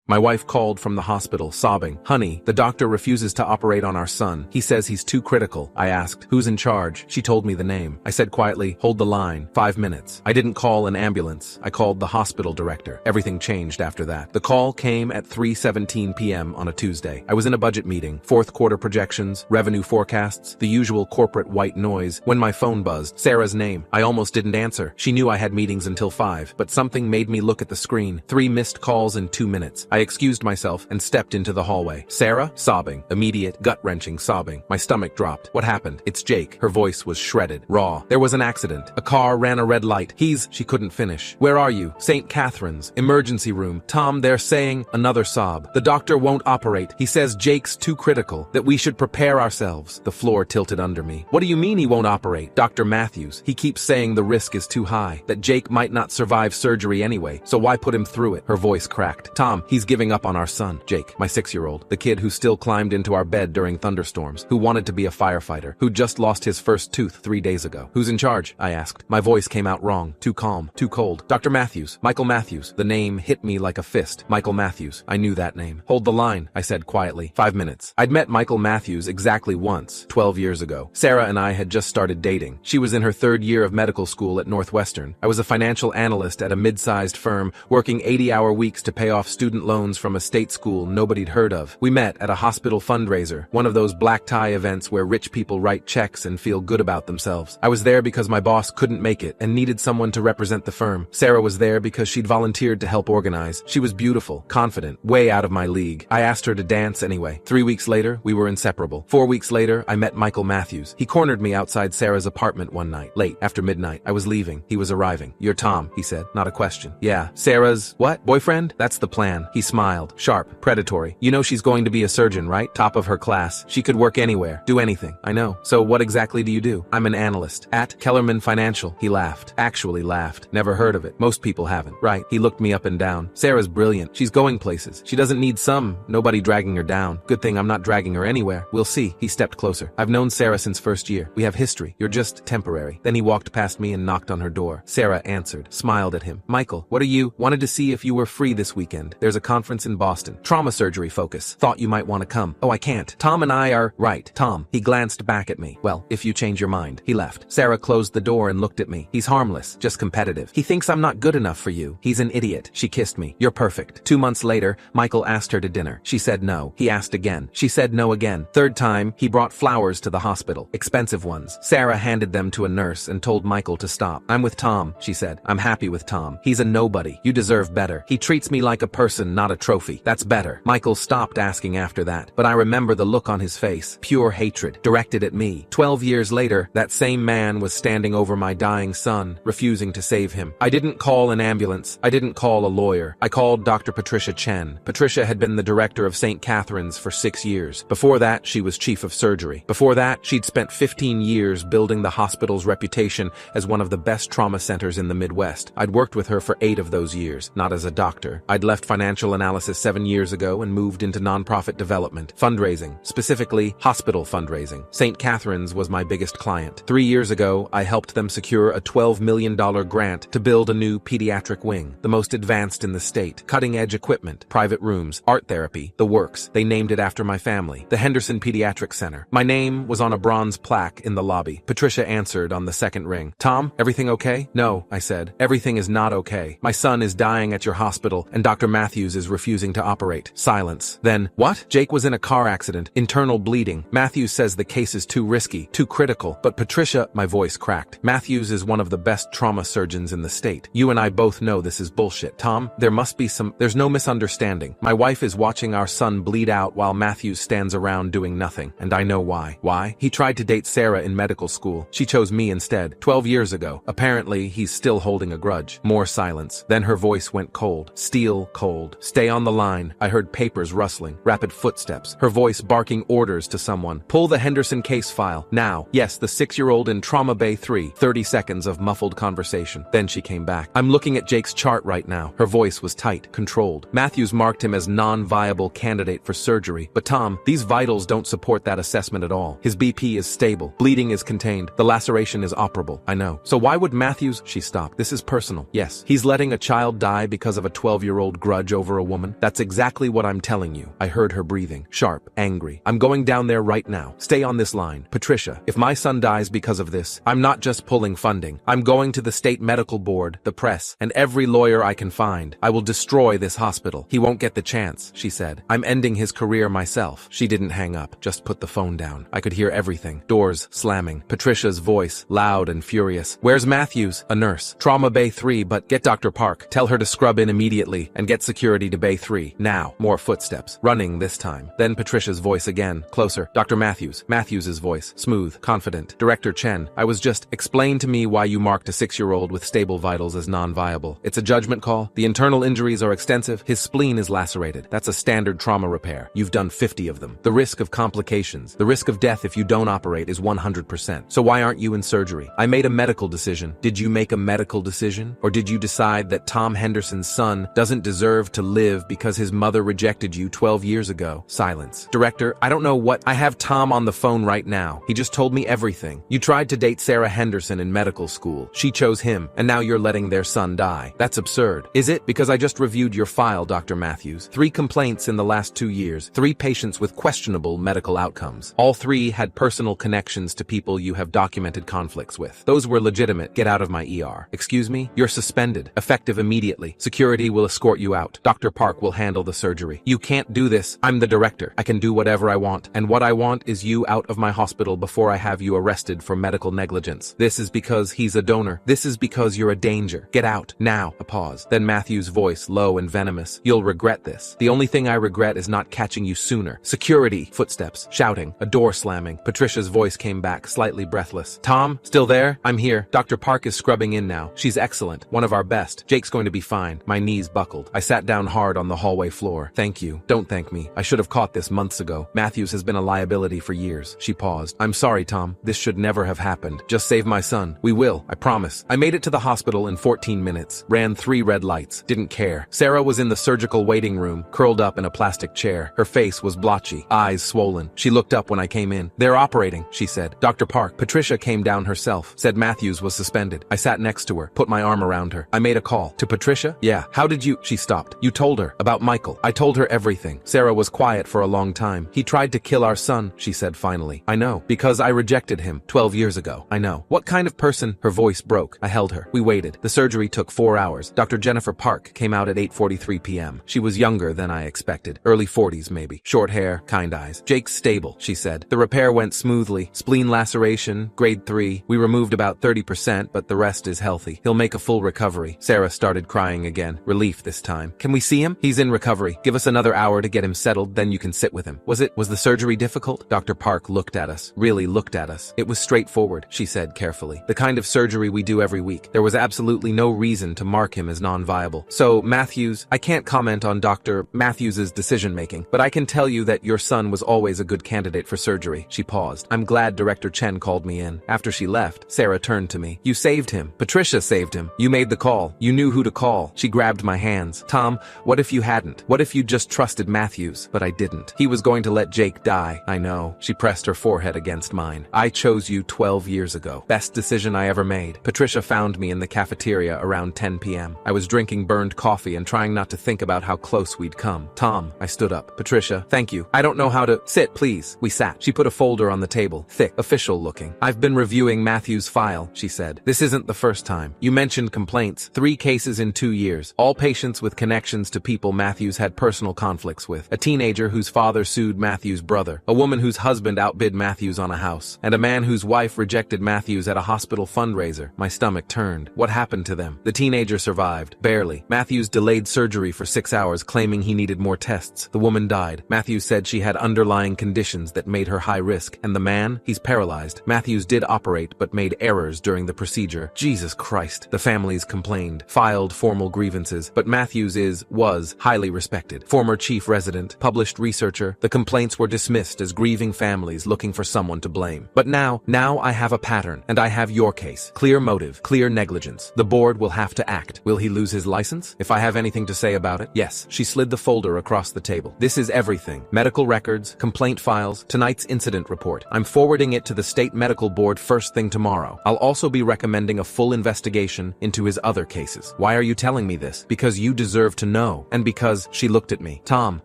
My wife called from the hospital, sobbing. Honey, the doctor refuses to operate on our son. He says he's too critical. I asked, who's in charge? She told me the name. I said quietly, hold the line. 5 minutes. I didn't call an ambulance. I called the hospital director. Everything changed after that. The call came at 3:17 p.m. on a Tuesday. I was in a budget meeting, fourth quarter projections, revenue forecasts, the usual corporate white noise, when my phone buzzed. Sarah's name. I almost didn't answer. She knew I had meetings until 5, but something made me look at the screen. 3 missed calls in 2 minutes. I excused myself and stepped into the hallway. Sarah? Sobbing. Immediate, gut-wrenching sobbing. My stomach dropped. What happened? It's Jake. Her voice was shredded, raw. There was an accident. A car ran a red light. She couldn't finish. Where are you? St. Catherine's. Emergency room. Tom, they're saying, another sob. The doctor won't operate. He says Jake's too critical, that we should prepare ourselves. The floor tilted under me. What do you mean he won't operate? Dr. Matthews. He keeps saying the risk is too high, that Jake might not survive surgery anyway, so why put him through it? Her voice cracked. Tom, he's giving up on our son. Jake, my 6-year-old, the kid who still climbed into our bed during thunderstorms, who wanted to be a firefighter, who just lost his first tooth 3 days ago. Who's in charge? I asked. My voice came out wrong, too calm, too cold. Dr. Matthews. Michael Matthews. The name hit me like a fist. Michael Matthews. I knew that name. Hold the line, I said quietly. 5 minutes. I'd met Michael Matthews exactly once, 12 years ago. Sarah and I had just started dating. She was in her 3rd year of medical school at Northwestern. I was a financial analyst at a mid-sized firm, working 80-hour weeks to pay off student loans from a state school nobody'd heard of. We met at a hospital fundraiser, one of those black tie events where rich people write checks and feel good about themselves. I was there because my boss couldn't make it and needed someone to represent the firm. Sarah was there because she'd volunteered to help organize. She was beautiful, confident, way out of my league. I asked her to dance anyway. 3 weeks later, we were inseparable. 4 weeks later, I met Michael Matthews. He cornered me outside Sarah's apartment one night, late, after midnight. I was leaving. He was arriving. You're Tom, he said, not a question. Yeah. Sarah's, what? Boyfriend? That's the plan. He smiled. Sharp. Predatory. You know she's going to be a surgeon, right? Top of her class. She could work anywhere. Do anything. I know. So what exactly do you do? I'm an analyst. At Kellerman Financial. He laughed. Actually laughed. Never heard of it. Most people haven't. Right. He looked me up and down. Sarah's brilliant. She's going places. She doesn't need nobody dragging her down. Good thing I'm not dragging her anywhere. We'll see. He stepped closer. I've known Sarah since first year. We have history. You're just temporary. Then he walked past me and knocked on her door. Sarah answered, smiled at him. Michael, what are you? Wanted to see if you were free this weekend. There's a conference in Boston. Trauma surgery focus. Thought you might want to come. Oh, I can't. Tom and I are... Right. Tom. He glanced back at me. Well, if you change your mind. He left. Sarah closed the door and looked at me. He's harmless. Just competitive. He thinks I'm not good enough for you. He's an idiot. She kissed me. You're perfect. 2 months later, Michael asked her to dinner. She said no. He asked again. She said no again. Third time, he brought flowers to the hospital. Expensive ones. Sarah handed them to a nurse and told Michael to stop. I'm with Tom, she said. I'm happy with Tom. He's a nobody. You deserve better. He treats me like a person, not a trophy. That's better. Michael stopped asking after that, but I remember the look on his face. Pure hatred, directed at me. 12 years later, that same man was standing over my dying son, refusing to save him. I didn't call an ambulance. I didn't call a lawyer. I called Dr. Patricia Chen. Patricia had been the director of St. Catherine's for 6 years. Before that, she was chief of surgery. Before that, she'd spent 15 years building the hospital's reputation as one of the best trauma centers in the Midwest. I'd worked with her for 8 of those years, not as a doctor. I'd left financial analysis 7 years ago and moved into nonprofit development, fundraising, specifically hospital fundraising. St. Catherine's was my biggest client. 3 years ago, I helped them secure a $12 million grant to build a new pediatric wing, the most advanced in the state, cutting-edge equipment, private rooms, art therapy, the works. They named it after my family, the Henderson Pediatric Center. My name was on a bronze plaque in the lobby. Patricia answered on the second ring. Tom, everything okay? No, I said. Everything is not okay. My son is dying at your hospital, and Dr. Matthews is refusing to operate. Silence. Then, what? Jake was in a car accident. Internal bleeding. Matthews says the case is too risky, too critical. But Patricia, my voice cracked. Matthews is one of the best trauma surgeons in the state. You and I both know this is bullshit. Tom, there's no misunderstanding. My wife is watching our son bleed out while Matthews stands around doing nothing, and I know why. Why? He tried to date Sarah in medical school. She chose me instead, 12 years ago. Apparently, he's still holding a grudge. More silence. Then her voice went cold. Steel cold. Stay on the line. I heard papers rustling. Rapid footsteps. Her voice barking orders to someone. Pull the Henderson case file. Now. Yes, the 6-year-old in Trauma Bay 3. 30 seconds of muffled conversation. Then she came back. I'm looking at Jake's chart right now. Her voice was tight, controlled. Matthews marked him as non-viable candidate for surgery. But Tom, these vitals don't support that assessment at all. His BP is stable. Bleeding is contained. The laceration is operable. I know. So why would Matthews... She stopped. This is personal. Yes. He's letting a child die because of a 12-year-old grudge over a woman? That's exactly what I'm telling you. I heard her breathing, sharp, angry. I'm going down there right now. Stay on this line. Patricia, if my son dies because of this, I'm not just pulling funding. I'm going to the state medical board, the press, and every lawyer I can find. I will destroy this hospital. He won't get the chance, she said. I'm ending his career myself. She didn't hang up, just put the phone down. I could hear everything. Doors slamming. Patricia's voice, loud and furious. Where's Matthews? A nurse. Trauma Bay 3, but get Dr. Park. Tell her to scrub in immediately and get security to Bay 3. Now. More footsteps. Running this time. Then Patricia's voice again. Closer. Dr. Matthews. Matthews's voice. Smooth. Confident. Director Chen. I was just, explain to me why you marked a 6-year-old with stable vitals as non-viable. It's a judgment call. The internal injuries are extensive. His spleen is lacerated. That's a standard trauma repair. You've done 50 of them. The risk of complications, the risk of death if you don't operate is 100%. So why aren't you in surgery? I made a medical decision. Did you make a medical decision? Or did you decide that Tom Henderson's son doesn't deserve to live because his mother rejected you 12 years ago? Silence. Director, I don't know what. I have Tom on the phone right now. He just told me everything. You tried to date Sarah Henderson in medical school. She chose him, and now you're letting their son die. That's absurd. Is it? Because I just reviewed your file, Dr. Matthews. 3 complaints in the last 2 years. 3 patients with questionable medical outcomes. All 3 had personal connections to people you have documented conflicts with. Those were legitimate. Get out of my ER. Excuse me? You're suspended. Effective immediately. Security will escort you out. Dr. Park will handle the surgery. You can't do this. I'm the director. I can do whatever I want. And what I want is you out of my hospital before I have you arrested for medical negligence. This is because he's a donor. This is because you're a danger. Get out. Now. A pause. Then Matthew's voice, low and venomous. You'll regret this. The only thing I regret is not catching you sooner. Security. Footsteps. Shouting. A door slamming. Patricia's voice came back, slightly breathless. Tom? Still there? I'm here. Dr. Park is scrubbing in now. She's excellent. One of our best. Jake's going to be fine. My knees buckled. I sat down hard on the hallway floor. Thank you. Don't thank me. I should have caught this months ago. Matthews has been a liability for years. She paused. I'm sorry, Tom. This should never have happened. Just save my son. We will. I promise. I made it to the hospital in 14 minutes. Ran 3 red lights. Didn't care. Sarah was in the surgical waiting room, curled up in a plastic chair. Her face was blotchy, eyes swollen. She looked up when I came in. They're operating, she said. Dr. Park. Patricia came down herself. Said Matthews was suspended. I sat next to her, put my arm around her. I made a call. To Patricia? Yeah. How did you? She stopped. You told her. About Michael. I told her everything. Sarah was quiet for a long time. He tried to kill our son, she said finally. I know. Because I rejected him 12 years ago. I know. What kind of person? Her voice broke. I held her. We waited. The surgery took 4 hours. Dr. Jennifer Park came out at 8:43 p.m. She was younger than I expected. Early 40s maybe. Short hair, kind eyes. Jake's stable, she said. The repair went smoothly. Spleen laceration, grade 3. We removed about 30%, but the rest is healthy. He'll make a full recovery. Sarah started crying again. Relief this time. Can we see him? He's in recovery. Give us another hour to get him settled, then you can sit with him. Was the surgery difficult? Dr. Park looked at us. Really looked at us. It was straightforward, she said carefully. The kind of surgery we do every week. There was absolutely no reason to mark him as non-viable. So, Matthews, I can't comment on Dr. Matthews's decision-making, but I can tell you that your son was always a good candidate for surgery. She paused. I'm glad Director Chen called me in. After she left, Sarah turned to me. You saved him. Patricia saved him. You made the call. You knew who to call. She grabbed my hands. Tom, what if you hadn't? What if you just trusted Matthews? But I didn't. He was going to let Jake die. I know. She pressed her forehead against mine. I chose you 12 years ago. Best decision I ever made. Patricia found me in the cafeteria around 10 p.m. I was drinking burned coffee and trying not to think about how close we'd come. Tom, I stood up. Patricia, thank you. I don't know how to. Sit, please. We sat. She put a folder on the table. Thick, official looking. I've been reviewing Matthew's file, she said. This isn't the first time. You mentioned complaints. 3 cases in 2 years. All patients with connections to people Matthews had personal conflicts with. A teenager whose father sued Matthews' brother. A woman whose husband outbid Matthews on a house. And a man whose wife rejected Matthews at a hospital fundraiser. My stomach turned. What happened to them? The teenager survived. Barely. Matthews delayed surgery for 6 hours, claiming he needed more tests. The woman died. Matthews said she had underlying conditions that made her high risk. And the man? He's paralyzed. Matthews did operate, but made errors during the procedure. Jesus Christ. The families complained, filed formal grievances, but Matthews was highly respected. Former chief resident, published researcher. The complaints were dismissed as grieving families looking for someone to blame. But now I have a pattern, and I have your case. Clear motive, clear negligence. The board will have to act. Will he lose his license? If I have anything to say about it? Yes. She slid the folder across the table. This is everything. Medical records, complaint files, tonight's incident report. I'm forwarding it to the state medical board first thing tomorrow. I'll also be recommending a full investigation into his other cases. Why are you telling me this? Because you deserve to know no. And because she looked at me. Tom,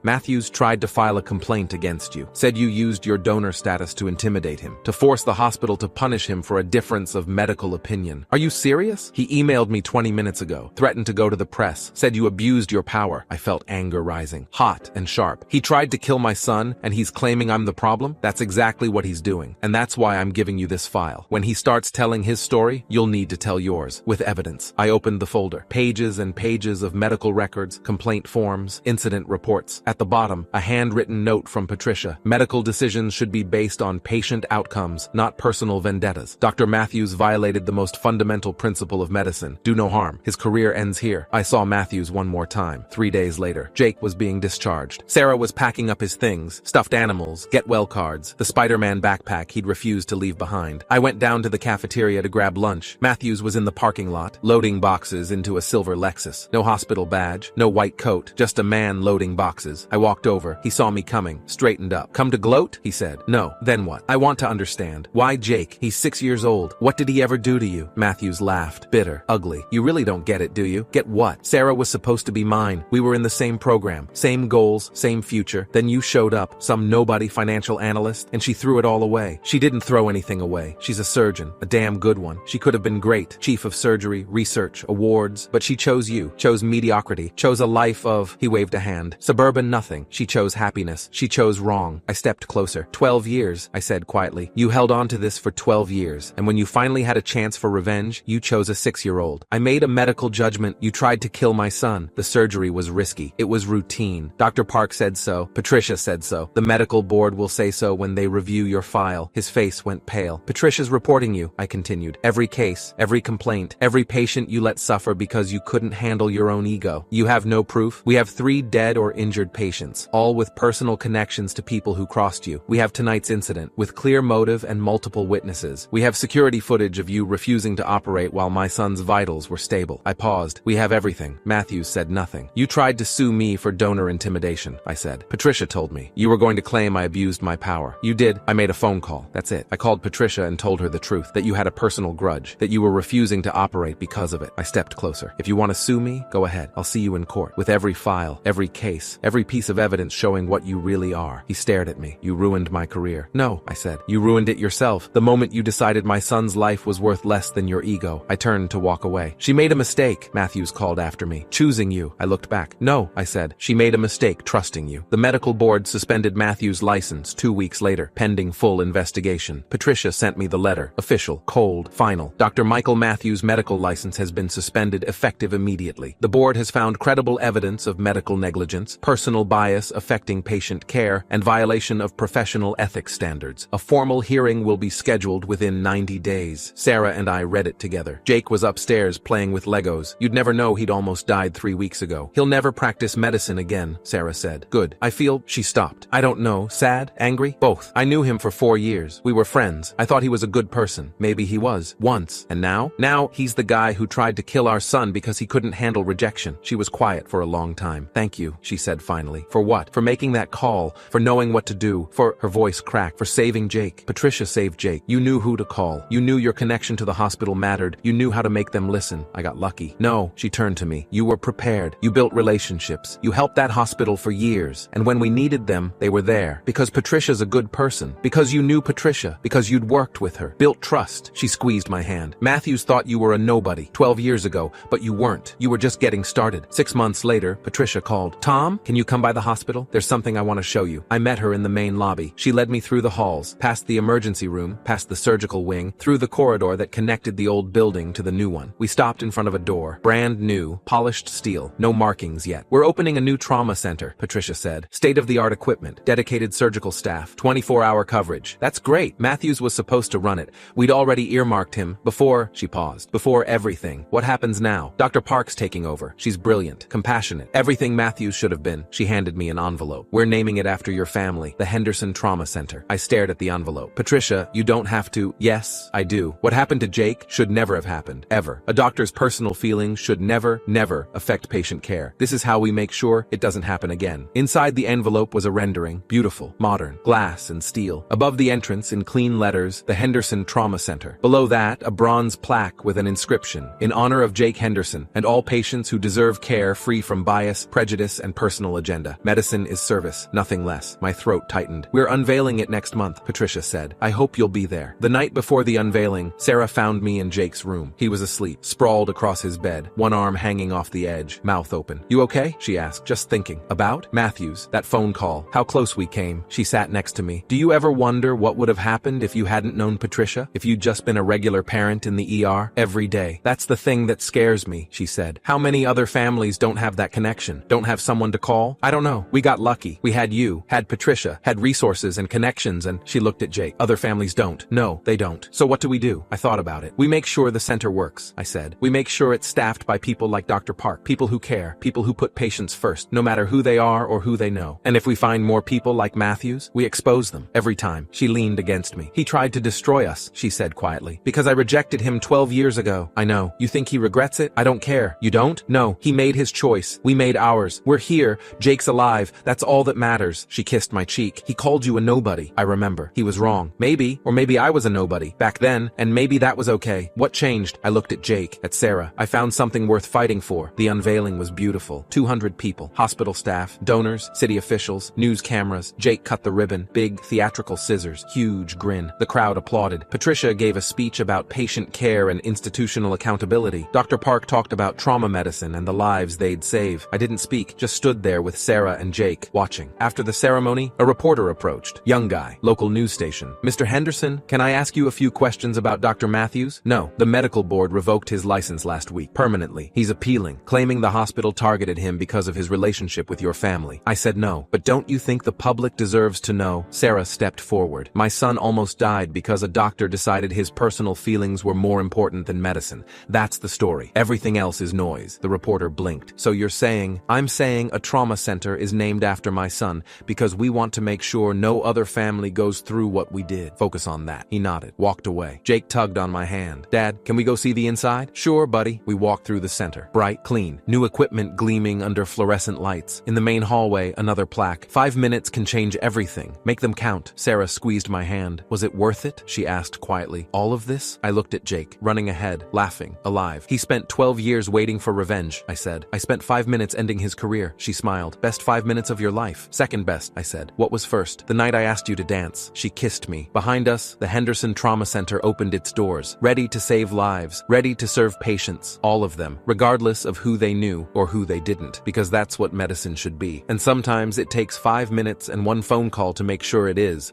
Matthews tried to file a complaint against you. Said you used your donor status to intimidate him, to force the hospital to punish him for a difference of medical opinion. Are you serious? He emailed me 20 minutes ago, threatened to go to the press, said you abused your power. I felt anger rising, hot and sharp. He tried to kill my son, and he's claiming I'm the problem? That's exactly what he's doing, and that's why I'm giving you this file. When he starts telling his story, you'll need to tell yours, with evidence. I opened the folder. Pages and pages of medical records, complaint forms, incident reports. At the bottom, a handwritten note from Patricia. Medical decisions should be based on patient outcomes, not personal vendettas. Dr. Matthews violated the most fundamental principle of medicine. Do no harm. His career ends here. I saw Matthews one more time. 3 days later, Jake was being discharged. Sarah was packing up his things, stuffed animals, get-well cards, the Spider-Man backpack he'd refused to leave behind. I went down to the cafeteria to grab lunch. Matthews was in the parking lot, loading boxes into a silver Lexus. No hospital badge, no white coat, just a man loading boxes. I walked over. He saw me coming, straightened up. Come to gloat? He said. No. Then what? I want to understand. Why Jake? He's 6 years old. What did he ever do to you? Matthews laughed. Bitter. Ugly. You really don't get it, do you? Get what? Sarah was supposed to be mine. We were in the same program. Same goals, same future. Then you showed up, some nobody financial analyst, and she threw it all away. She didn't throw anything away. She's a surgeon. A damn good one. She could have been great. Chief of surgery, research, awards. But she chose you. Chose mediocrity. Chose a life of, he waved a hand, suburban nothing. She chose happiness. She chose wrong. I stepped closer. 12 years, I said quietly. You held on to this for 12 years. And when you finally had a chance for revenge, you chose a 6-year-old. I made a medical judgment. You tried to kill my son. The surgery was risky. It was routine. Dr. Park said so. Patricia said so. The medical board will say so when they review your file. His face went pale. Patricia's reporting you, I continued. Every case, every complaint, every patient you let suffer because you couldn't handle your own ego. You have no proof? We have 3 dead or injured patients, all with personal connections to people who crossed you. We have tonight's incident, with clear motive and multiple witnesses. We have security footage of you refusing to operate while my son's vitals were stable. I paused. We have everything. Matthews said nothing. You tried to sue me for donor intimidation, I said. Patricia told me. You were going to claim I abused my power. You did. I made a phone call. That's it. I called Patricia and told her the truth, that you had a personal grudge, that you were refusing to operate because of it. I stepped closer. If you want to sue me, go ahead. I'll see you in court, with every file, every case, every piece of evidence showing what you really are. He stared at me. You ruined my career. No, I said. You ruined it yourself, the moment you decided my son's life was worth less than your ego. I turned to walk away. She made a mistake, Matthews called after me. Choosing you. I looked back. No, I said. She made a mistake trusting you. The medical board suspended Matthews' license 2 weeks later, pending full investigation. Patricia sent me the letter. Official, cold, final. Dr. Michael Matthews' medical license has been suspended effective immediately. The board has found credible evidence of medical negligence, personal bias affecting patient care, and violation of professional ethics standards. A formal hearing will be scheduled within 90 days. Sarah and I read it together. Jake was upstairs playing with Legos. You'd never know he'd almost died 3 weeks ago. He'll never practice medicine again, Sarah said. Good. I feel... She stopped. I don't know. Sad? Angry? Both. I knew him for 4 years. We were friends. I thought he was a good person. Maybe he was. Once. And now? Now, he's the guy who tried to kill our son because he couldn't handle rejection. She was quiet for a long time. Thank you, she said finally. For what? For making that call. For knowing what to do. For... Her voice cracked. For saving Jake. Patricia saved Jake. You knew who to call. You knew your connection to the hospital mattered. You knew how to make them listen. I got lucky. No, she turned to me. You were prepared. You built relationships. You helped that hospital for years. And when we needed them, they were there. Because Patricia's a good person. Because you knew Patricia. Because you'd worked with her. Built trust. She squeezed my hand. Matthews thought you were a nobody 12 years ago, but you weren't. You were just getting started. 6 months later, Patricia called. Tom, can you come by the hospital? There's something I want to show you. I met her in the main lobby. She led me through the halls, past the emergency room, past the surgical wing, through the corridor that connected the old building to the new one. We stopped in front of a door. Brand new, polished steel. No markings yet. We're opening a new trauma center, Patricia said. State-of-the-art equipment, dedicated surgical staff, 24-hour coverage. That's great. Matthews was supposed to run it. We'd already earmarked him before... She paused. Before everything. What happens now? Dr. Park's taking over. She's brilliant, compassionate. Everything Matthews should have been. She handed me an envelope. We're naming it after your family, the Henderson Trauma Center. I stared at the envelope. Patricia, you don't have to... Yes, I do. What happened to Jake should never have happened. Ever. A doctor's personal feelings should never affect patient care. This is how we make sure it doesn't happen again. Inside the envelope was a rendering. Beautiful. Modern. Glass and steel. Above the entrance, in clean letters, the Henderson Trauma Center. Below that, a bronze plaque with an inscription. In honor of Jake Henderson and all patients who deserve care free from bias, prejudice, and personal agenda. Medicine is service, nothing less. My throat tightened. We're unveiling it next month, Patricia said. I hope you'll be there. The night before the unveiling, Sarah found me in Jake's room. He was asleep, sprawled across his bed, one arm hanging off the edge, mouth open. You okay? She asked, just thinking. About? Matthews, that phone call. How close we came. She sat next to me. Do you ever wonder what would have happened if you hadn't known Patricia? If you'd just been a regular parent in the ER every day? That's the thing that scares me, she said. How many other families don't have that connection? Don't have someone to call? I don't know. We got lucky. We had you, had Patricia, had resources and connections, and she looked at Jake. Other families don't. No, they don't. So what do? I thought about it. We make sure the center works, I said. We make sure it's staffed by people like Dr. Park, people who care, people who put patients first, no matter who they are or who they know. And if we find more people like Matthews, we expose them. Every time. She leaned against me. He tried to destroy us, she said quietly. Because I rejected him 12 years ago. I know. You think he regrets it? I don't care. You don't? No. He made his choice. We made ours. We're here. Jake's alive. That's all that matters. She kissed my cheek. He called you a nobody. I remember. He was wrong. Maybe, or maybe I was a nobody back then, and maybe that was okay. What changed? I looked at Jake, at Sarah. I found something worth fighting for. The unveiling was beautiful. 200 people, hospital staff, donors, city officials, news cameras. Jake cut the ribbon, big theatrical scissors, huge grin. The crowd applauded. Patricia gave a speech about patient care and institutional accountability. Dr. Park talked about trauma medicine and the lives they'd save. I didn't speak, just stood there with Sarah and Jake, watching. After the ceremony, a reporter approached. Young guy, local news station. Mr. Henderson, can I ask you a few questions about Dr. Matthews? No, the medical board revoked his license last week, permanently. He's appealing, claiming the hospital targeted him because of his relationship with your family. I said no, but don't you think the public deserves to know? Sarah stepped forward. My son almost died because a doctor decided his personal feelings were more important than medicine. That's the story. Everything else is noise. The reporter blinked. So you're saying? I'm saying a trauma center is named after my son because we want to make sure no other family goes through what we did. Focus on that. He nodded, walked away. Jake tugged on my hand. Dad, can we go see the inside? Sure, buddy. We walked through the center. Bright, clean. New equipment gleaming under fluorescent lights. In the main hallway, another plaque. 5 minutes can change everything. Make them count. Sarah squeezed my hand. Was it worth it? She asked quietly. All of this? I looked at Jake, running ahead, laughing, alive. He spent 12 years waiting for revenge, I said. I spent 5 minutes ending his career. She smiled. Best 5 minutes of your life. Second best, I said. What was first? The night I asked you to dance. She kissed me. Behind us, the Henderson Trauma Center opened its doors, ready to save lives, ready to serve patients, all of them, regardless of who they knew or who they didn't, because that's what medicine should be. And sometimes it takes 5 minutes and one phone call to make sure it is.